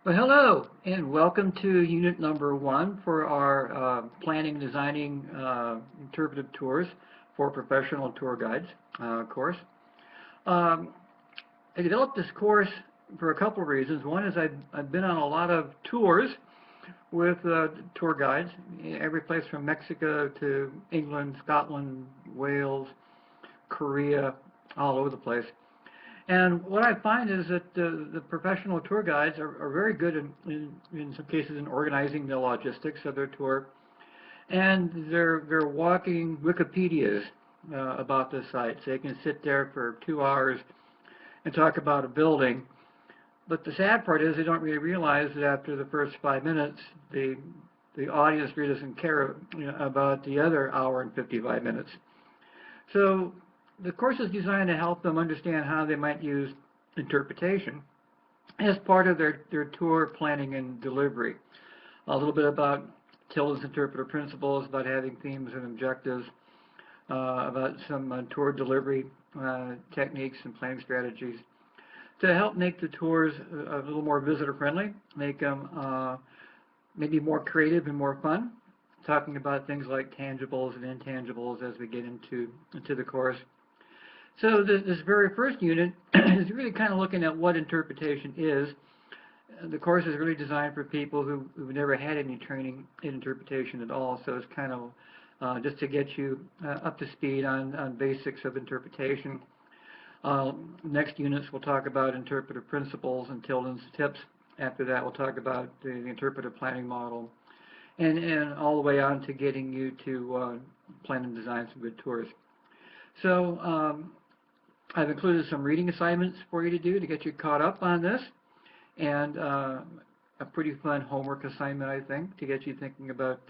Well, hello, and welcome to unit number 1 for our planning and designing interpretive tours for professional tour guides course. Um, I developed this course for a couple of reasons. One is I've been on a lot of tours with tour guides, every place from Mexico to England, Scotland, Wales, Korea, all over the place. And what I find is that the professional tour guides are very good in some cases in organizing the logistics of their tour, and they're walking Wikipedias about the site. So they can sit there for 2 hours and talk about a building. But the sad part is they don't really realize that after the first 5 minutes, the audience really doesn't care about the other hour and 55 minutes. So the course is designed to help them understand how they might use interpretation as part of their tour planning and delivery. A little bit about Tilden's interpretive principles, about having themes and objectives, about some tour delivery techniques and planning strategies to help make the tours a little more visitor friendly, make them maybe more creative and more fun, talking about things like tangibles and intangibles as we get into the course. So this very first unit is really kind of looking at what interpretation is. The course is really designed for people who've never had any training in interpretation at all, so it's kind of just to get you up to speed on basics of interpretation. Next units we'll talk about interpretive principles and Tilden's tips. After that we'll talk about the interpretive planning model, and all the way on to getting you to plan and design some good tours. So I've included some reading assignments for you to do to get you caught up on this, and a pretty fun homework assignment, I think, to get you thinking about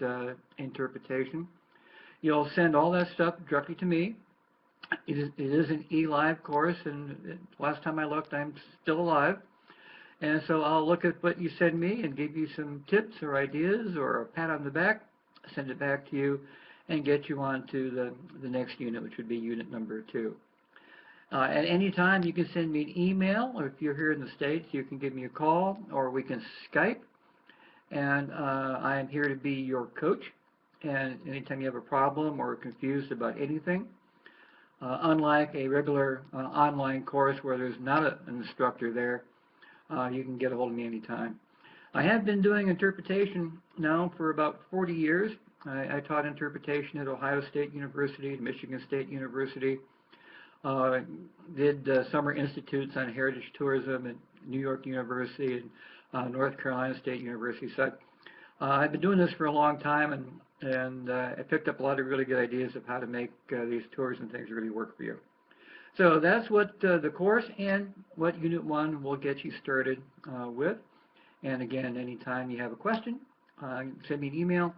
interpretation. You'll send all that stuff directly to me. It is an eLive course, and last time I looked, I'm still alive. And so I'll look at what you send me and give you some tips or ideas or a pat on the back, send it back to you, and get you on to the next unit, which would be unit number 2. At any time, you can send me an email, or if you're here in the States, you can give me a call, or we can Skype. And I am here to be your coach. And anytime you have a problem or are confused about anything, unlike a regular online course where there's not an instructor there, you can get a hold of me anytime. I have been doing interpretation now for about 40 years. I taught interpretation at Ohio State University, Michigan State University. Did summer institutes on heritage tourism at New York University and North Carolina State University. So I've been doing this for a long time, and I picked up a lot of really good ideas of how to make these tours and things really work for you. So that's what the course and what Unit 1 will get you started with. And again, anytime you have a question, send me an email,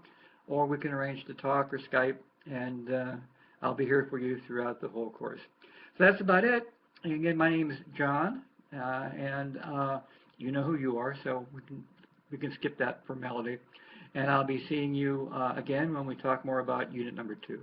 or we can arrange to talk or Skype, and I'll be here for you throughout the whole course. So that's about it. And again, my name is John, and you know who you are, so we can skip that formality. And I'll be seeing you again when we talk more about unit number 2.